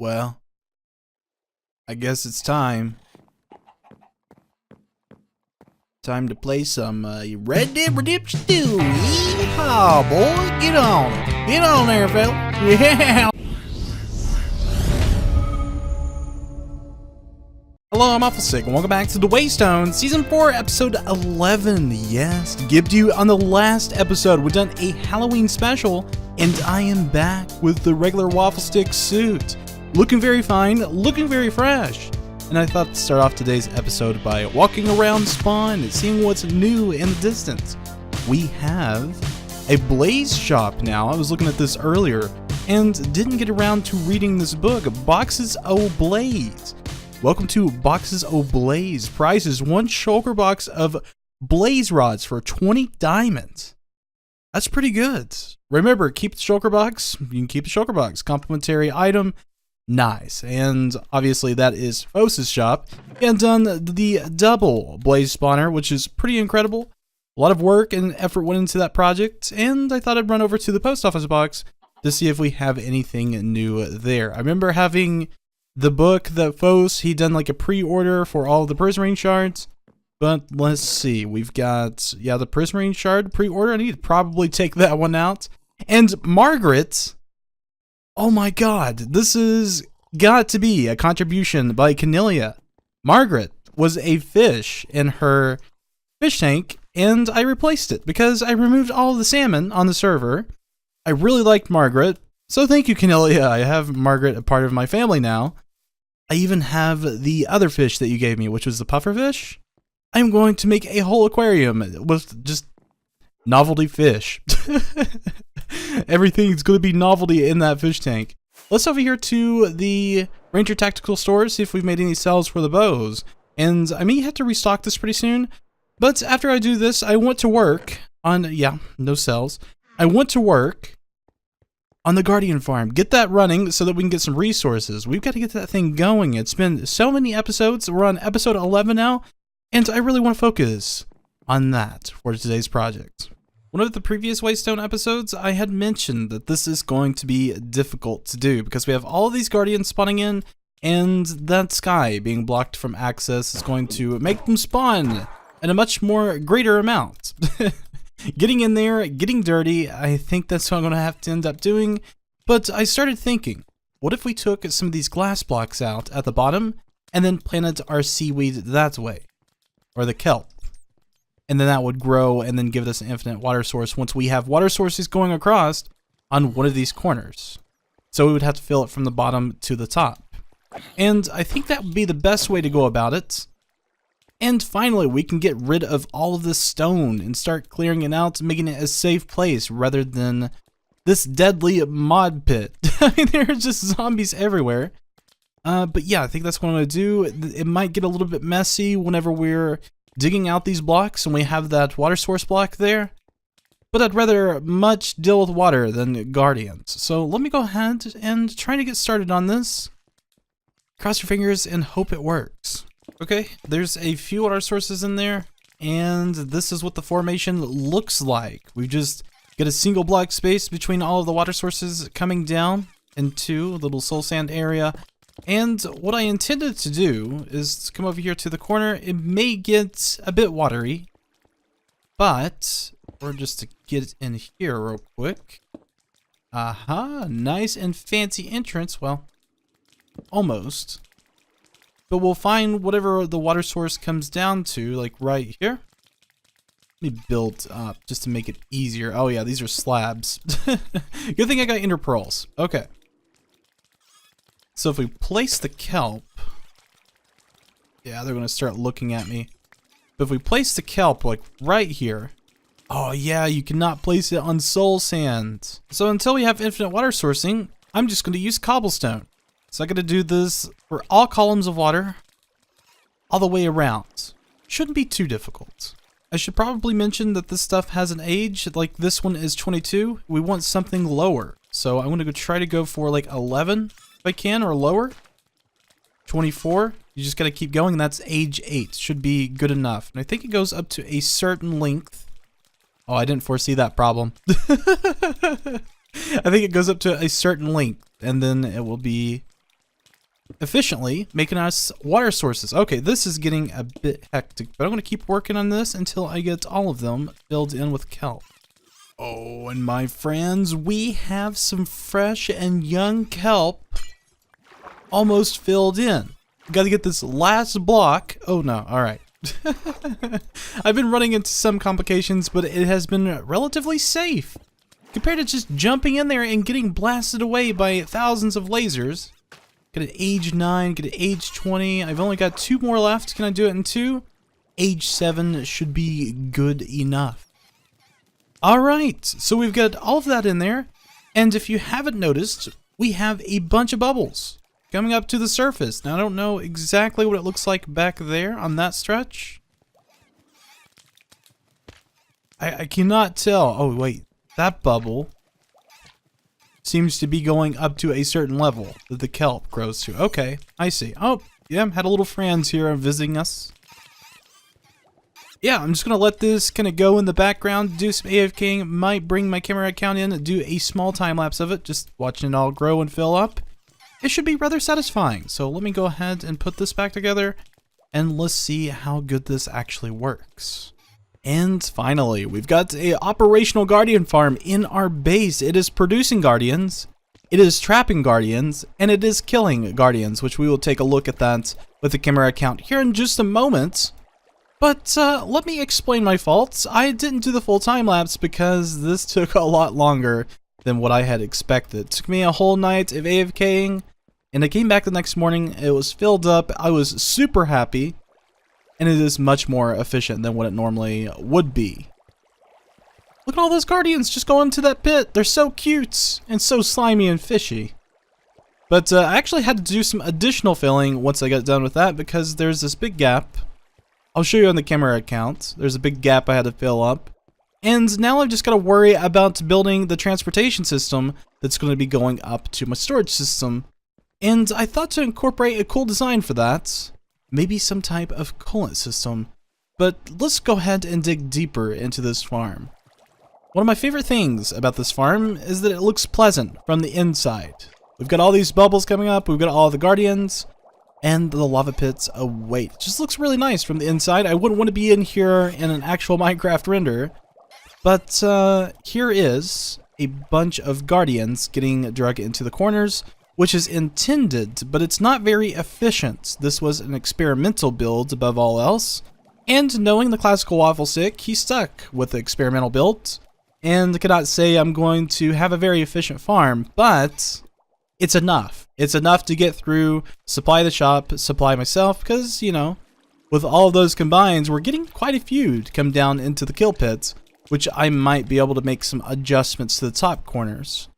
Well, I guess it's time. Time to play some Red Dead Redemption 2. Yeehaw, boy. Get on it. Get on there, fella. Yeah. Hello, I'm WaffleStick, and welcome back to the WayStone Season 4, Episode 11. Yes, gibbed you on the last episode. We've done a Halloween special, and I am back with the regular WaffleStick suit. Looking very fine, looking very fresh. And I thought to start off today's episode by walking around Spawn and seeing what's new in the distance. We have a Blaze shop now. I was looking at this earlier and didn't get around to reading this book, Boxes O' Blaze. Welcome to Boxes O' Blaze. Price is one shulker box of blaze rods for 20 diamonds. That's pretty good. Remember, keep the shulker box. You can keep the shulker box. Complimentary item. Nice. And obviously that is Fose's shop. And done the double blaze spawner, which is pretty incredible. A lot of work and effort went into that project. And I thought I'd run over to the post office box to see if we have anything new there. I remember having the book that Fose, he done like a pre-order for all of the Prismarine shards. But let's see, we've got, yeah, the Prismarine shard pre-order. I need to probably take that one out. And Margaret, oh my god, this has got to be a contribution by Cornelia. Margaret was a fish in her fish tank, and I replaced it because I removed all of the salmon on the server. I really liked Margaret, so thank you, Cornelia. I have Margaret a part of my family now. I even have the other fish that you gave me, which was the pufferfish. I'm going to make a whole aquarium with just novelty fish. Everything's going to be novelty in that fish tank. Let's over here to the Ranger Tactical Store, see if we've made any sales for the bows. And I may have to restock this pretty soon. But after I do this, I want to work on, yeah, no sales. I want to work on the Guardian farm. Get that running so that we can get some resources. We've got to get that thing going. It's been so many episodes. We're on episode 11 now. And I really want to focus on that for today's project. One of the previous WayStone episodes, I had mentioned that this is going to be difficult to do because we have all of these Guardians spawning in, and that sky being blocked from access is going to make them spawn in a much more greater amount. Getting in there, getting dirty, I think that's what I'm going to have to end up doing. But I started thinking, what if we took some of these glass blocks out at the bottom and then planted our seaweed that way? Or the kelp. And then that would grow and then give us an infinite water source once we have water sources going across on one of these corners. So we would have to fill it from the bottom to the top. And I think that would be the best way to go about it. And finally, we can get rid of all of this stone and start clearing it out, making it a safe place rather than this deadly mod pit. I mean, there are just zombies everywhere. But yeah, I think that's what I'm going to do. It might get a little bit messy whenever we're digging out these blocks and we have that water source block there. But I'd rather much deal with water than guardians. So let me go ahead and try to get started on this. Cross your fingers and hope it works. Okay, there's a few water sources in there, and this is what the formation looks like. We just get a single block space between all of the water sources coming down into a little soul sand area. And what I intended to do is come over here to the corner. It may get a bit watery, but we're just to get it in here real quick. Aha, nice and fancy entrance. Well, almost. But we'll find whatever the water source comes down to, like right here. Let me build up just to make it easier. Oh yeah, these are slabs. Good thing I got ender pearls. Okay. So if we place the kelp, yeah, they're going to start looking at me. But if we place the kelp like right here, oh yeah, you cannot place it on soul sand. So until we have infinite water sourcing, I'm just going to use cobblestone. So I'm going to do this for all columns of water, all the way around. Shouldn't be too difficult. I should probably mention that this stuff has an age, like this one is 22. We want something lower. So I'm going to try to go for like 11 if I can, or lower. 24. You just got to keep going, and that's age 8. Should be good enough. And I think it goes up to a certain length. Oh, I didn't foresee that problem. I think it goes up to a certain length, and then it will be efficiently, making us water sources. Okay, this is getting a bit hectic, but I'm going to keep working on this until I get all of them filled in with kelp. Oh, and my friends, we have some fresh and young kelp almost filled in. Got to get this last block. Oh no, all right. I've been running into some complications, but it has been relatively safe compared to just jumping in there and getting blasted away by thousands of lasers. Get an age 9, get an age 20. I've only got 2 more left. Can I do it in 2? Age 7 should be good enough. Alright, so we've got all of that in there. And if you haven't noticed, we have a bunch of bubbles coming up to the surface. Now, I don't know exactly what it looks like back there on that stretch. I cannot tell. Oh, wait. That bubble seems to be going up to a certain level that the kelp grows to. Okay, I see. Oh, yeah, had a little friends here visiting us. Yeah, I'm just going to let this kind of go in the background, do some AFKing, might bring my camera account in, do a small time lapse of it, just watching it all grow and fill up. It should be rather satisfying. So let me go ahead and put this back together, and let's see how good this actually works. And finally, we've got a operational guardian farm in our base. It is producing guardians, it is trapping guardians, and it is killing guardians, which we will take a look at that with the camera account here in just a moment. But let me explain my faults. I didn't do the full time lapse because this took a lot longer than what I had expected. It took me a whole night of AFKing, and I came back the next morning. It was filled up. I was super happy. And it is much more efficient than what it normally would be. Look at all those guardians just going into that pit. They're so cute and so slimy and fishy. But I actually had to do some additional filling once I got done with that because there's this big gap. I'll show you on the camera account. There's a big gap I had to fill up. And now I've just got to worry about building the transportation system that's going to be going up to my storage system. And I thought to incorporate a cool design for that. Maybe some type of coolant system. But let's go ahead and dig deeper into this farm. One of my favorite things about this farm is that it looks pleasant from the inside. We've got all these bubbles coming up, we've got all the guardians, and the lava pits await. It just looks really nice from the inside. I wouldn't want to be in here in an actual Minecraft render. But here is a bunch of guardians getting drug into the corners, which is intended, but it's not very efficient. This was an experimental build above all else, and knowing the classical WaffleStick, he stuck with the experimental build, and cannot say I'm going to have a very efficient farm, but it's enough. It's enough to get through, supply the shop, supply myself, because, you know, with all of those combined, we're getting quite a few to come down into the kill pits, which I might be able to make some adjustments to the top corners.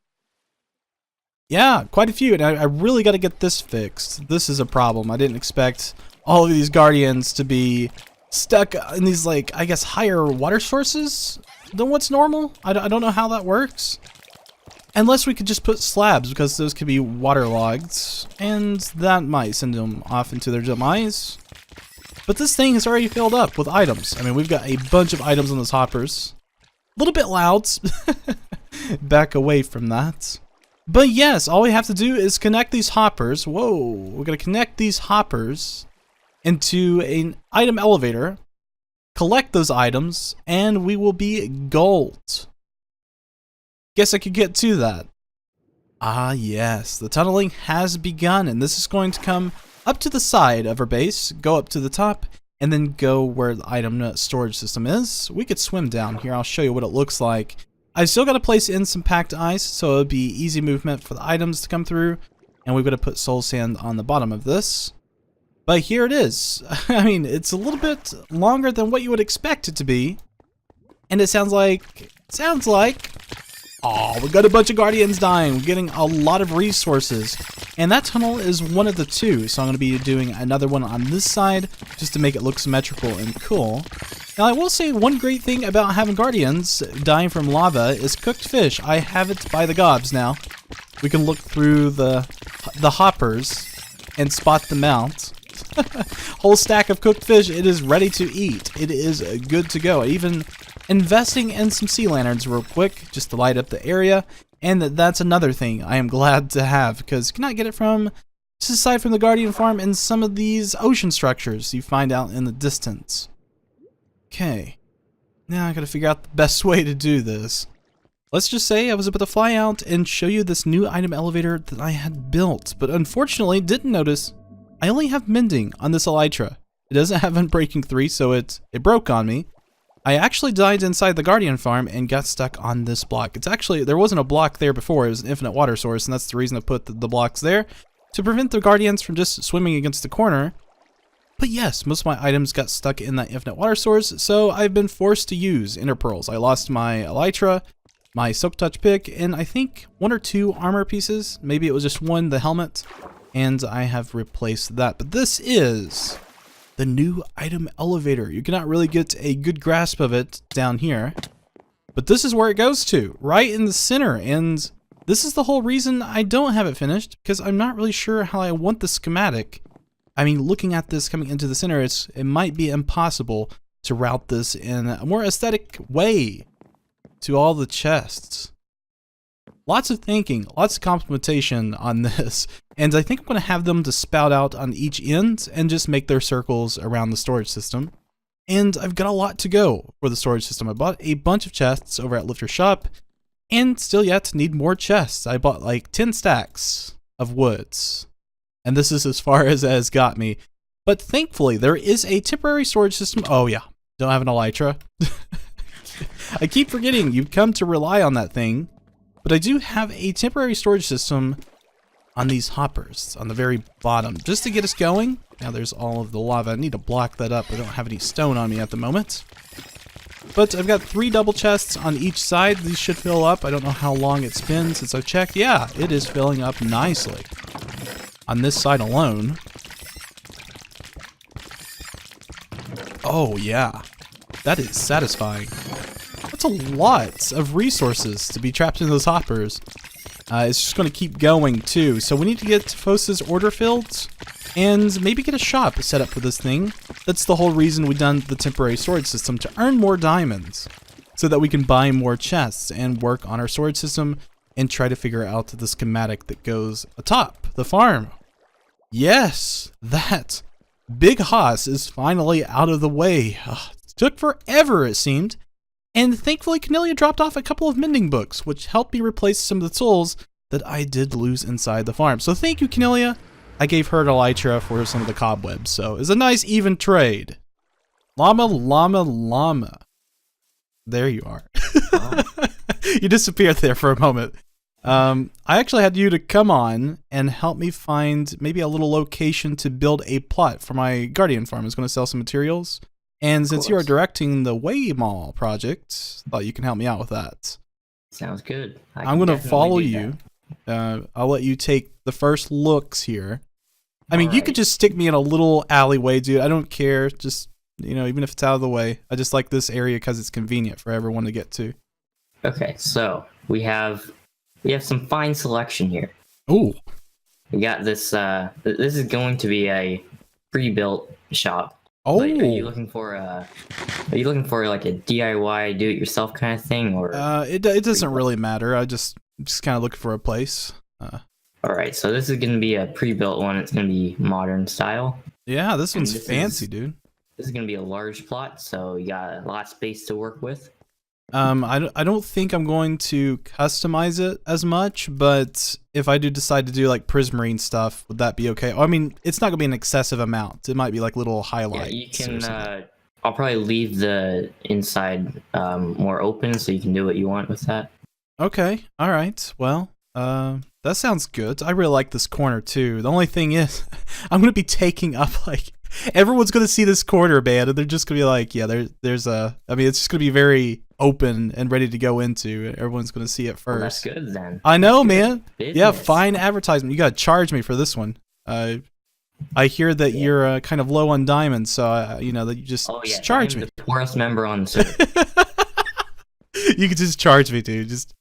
Yeah, quite a few, and I really got to get this fixed. This is a problem. I didn't expect all of these guardians to be stuck in these, like, I guess, higher water sources than what's normal. I don't know how that works. Unless we could just put slabs, because those could be waterlogged, and that might send them off into their demise. But this thing is already filled up with items. I mean, we've got a bunch of items on those hoppers. A little bit loud. Back away from that. But yes, all we have to do is connect these hoppers. Whoa, we're going to connect these hoppers into an item elevator, collect those items, and we will be gold. Guess I could get to that. Ah yes, the tunneling has begun, and this is going to come up to the side of our base, go up to the top, and then go where the item storage system is. We could swim down here. I'll show you what it looks like. I've still got to place in some packed ice, so it'll be easy movement for the items to come through. And we've got to put soul sand on the bottom of this. But here it is. I mean, it's a little bit longer than what you would expect it to be. And it sounds like, oh, we got a bunch of guardians dying. We're getting a lot of resources. And that tunnel is one of the two. So I'm going to be doing another one on this side just to make it look symmetrical and cool. Now, I will say one great thing about having guardians dying from lava is cooked fish. I have it by the gobs now. We can look through the hoppers and spot them out. Whole stack of cooked fish. It is ready to eat. It is good to go. Even investing in some sea lanterns real quick just to light up the area. And that's another thing I am glad to have because you cannot get it from just aside from the Guardian Farm and some of these ocean structures you find out in the distance. Okay, now I gotta figure out the best way to do this. Let's just say I was about to fly out and show you this new item elevator that I had built, but unfortunately didn't notice I only have mending on this elytra. It doesn't have Unbreaking 3, so it broke on me. I actually died inside the Guardian Farm and got stuck on this block. It's actually, there wasn't a block there before, it was an infinite water source, and that's the reason I put the blocks there, to prevent the Guardians from just swimming against the corner. But yes, most of my items got stuck in that infinite water source, so I've been forced to use Ender Pearls. I lost my elytra, my Silk Touch pick, and I think 1 or 2 armor pieces. Maybe it was just 1, the helmet, and I have replaced that. But this is the new item elevator. You cannot really get a good grasp of it down here, but this is where it goes to, right in the center. And this is the whole reason I don't have it finished, because I'm not really sure how I want the schematic. I mean, looking at this coming into the center, it might be impossible to route this in a more aesthetic way to all the chests. Lots of thinking, lots of complementation on this, and I think I'm going to have them to spout out on each end and just make their circles around the storage system. And I've got a lot to go for the storage system. I bought a bunch of chests over at Lifter Shop, and still yet need more chests. I bought like 10 stacks of woods, and this is as far as it has got me. But thankfully, there is a temporary storage system. Oh yeah, don't have an elytra. I keep forgetting you've come to rely on that thing. But I do have a temporary storage system on these hoppers on the very bottom, just to get us going. Now there's all of the lava. I need to block that up. I don't have any stone on me at the moment. But I've got 3 double chests on each side. These should fill up. I don't know how long it's been since I've checked. Yeah, it is filling up nicely on this side alone. Oh yeah, that is satisfying. That's a lot of resources to be trapped in those hoppers. It's just going to keep going too. So we need to get Fosa's order filled and maybe get a shop set up for this thing. That's the whole reason we've done the temporary storage system, to earn more diamonds so that we can buy more chests and work on our storage system and try to figure out the schematic that goes atop the farm. Yes, that Big Hoss is finally out of the way. It took forever, it seemed. And thankfully, Cornelia dropped off a couple of mending books, which helped me replace some of the tools that I did lose inside the farm. So thank you, Cornelia. I gave her an elytra for some of the cobwebs, so it's a nice even trade. Llama, llama, llama. There you are. Oh. You disappeared there for a moment. I actually had you to come on and help me find maybe a little location to build a plot for my Guardian farm. I was going to sell some materials. And since you are directing the Way Mall project, I thought you can help me out with that. Sounds good. I'm going to follow you. I'll let you take the first looks here. I mean, you could just stick me in a little alleyway, dude. I don't care. Just, you know, even if it's out of the way. I just like this area because it's convenient for everyone to get to. Okay, so we have some fine selection here. Ooh. We got this. This is going to be a pre-built shop. Oh. Like, are you looking for like a DIY, do-it-yourself kind of thing, or? It doesn't really matter. I'm just kind of looking for a place. All right, so this is going to be a pre-built one. It's going to be modern style. Yeah, this one's fancy, dude. This is going to be a large plot, so you got a lot of space to work with. I don't think I'm going to customize it as much, but if I do decide to do like prismarine stuff, would that be okay? I mean, it's not gonna be an excessive amount. It might be like little highlights. Yeah, you can. I'll probably leave the inside more open, so you can do what you want with that. Okay. All right. Well, that sounds good. I really like this corner too. The only thing is, I'm gonna be taking up like everyone's gonna see this corner, man, and they're just gonna be like, yeah, there's a. I mean, it's just gonna be very open and ready to go into. Everyone's gonna see it first. Well, that's good then. I know, man. Business. Yeah, fine advertisement. You gotta charge me for this one. I hear that you're kind of low on diamonds, so you know that you just charge me. The poorest member on the server. You can just charge me, dude. Just.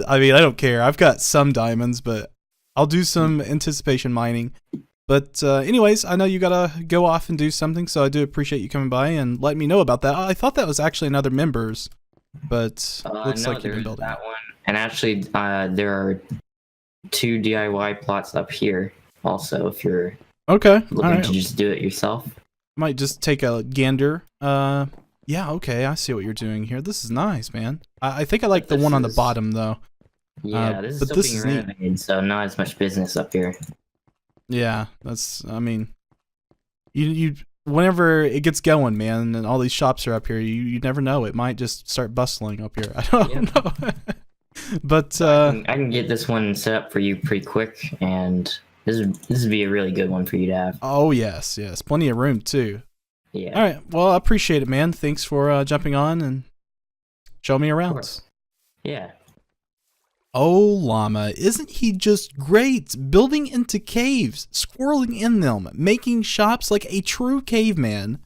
I mean, I don't care. I've got some diamonds, but I'll do some anticipation mining. But anyways, I know you gotta go off and do something, so I do appreciate you coming by and letting me know about that. I thought that was actually another member's, but looks like you've been building that one. And actually, there are 2 DIY plots up here. also if you're Okay. All looking right. to just do it yourself. Might just take a gander. Yeah, okay, I see what you're doing here. This is nice, man. I think I like the This one on the is- bottom, though. Yeah, this is but still this being is neat. renovated, so not as much business up here. Yeah, that's, I mean, you whenever it gets going, man, and all these shops are up here, you never know. It might just start bustling up here. I don't know. But, I can get this one set up for you pretty quick, and this would be a really good one for you to have. oh, yes, yes. Plenty of room, too. Yeah. All right, well, I appreciate it, man. Thanks for jumping on and showing me Of around. course. Yeah. Oh, Llama, isn't he just great? Building into caves, squirreling in them, making shops like a true caveman.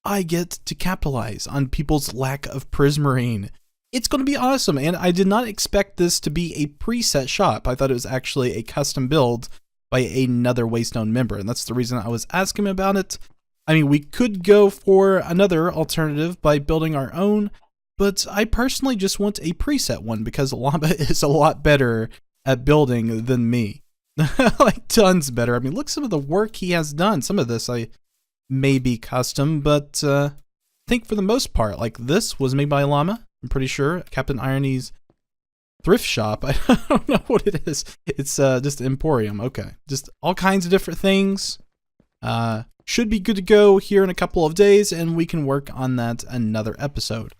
I get to capitalize on people's lack of prismarine. It's going to be awesome, and I did not expect this to be a preset shop. I thought it was actually a custom build by another WayStone member, and that's the reason I was asking him about it. I mean, we could go for another alternative by building our own, but I personally just want a preset one because Llama is a lot better at building than me. Like, tons better. I mean, look some of the work he has done. Some of this I may be custom, but I think for the most part, like, this was made by Llama, I'm pretty sure. Captain Irony's thrift shop. I don't know what it is. It's just Emporium. Okay. Just all kinds of different things. Should be good to go here in a couple of days, and we can work on that another episode.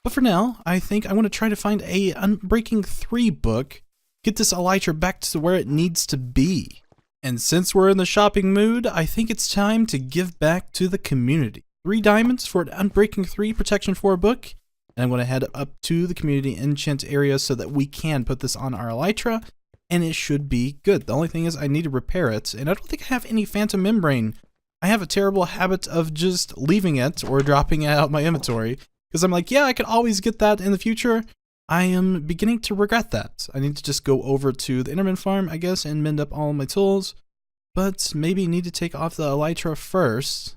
But for now, I think I want to try to find a Unbreaking 3 book, get this elytra back to where it needs to be. And since we're in the shopping mood, I think it's time to give back to the community. 3 diamonds for an Unbreaking 3 Protection 4 book, and I'm going to head up to the community enchant area so that we can put this on our elytra, and it should be good. The only thing is I need to repair it, and I don't think I have any phantom membrane. I have a terrible habit of just leaving it or dropping it out my inventory, because I'm like, yeah, I could always get that in the future. I am beginning to regret that. I need to just go over to the Enderman farm, I guess, and mend up all my tools, but maybe need to take off the elytra first.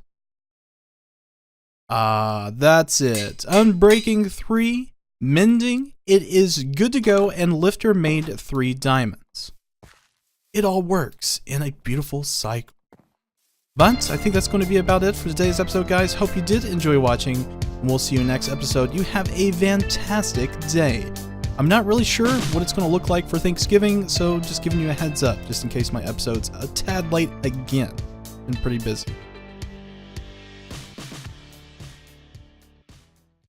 That's it. Unbreaking 3, mending, it is good to go, and Lifter made 3 diamonds. It all works in a beautiful cycle. But I think that's going to be about it for today's episode, guys. Hope you did enjoy watching, and we'll see you next episode. You have a fantastic day. I'm not really sure what it's going to look like for Thanksgiving, so just giving you a heads up, just in case my episode's a tad late again. Been pretty busy.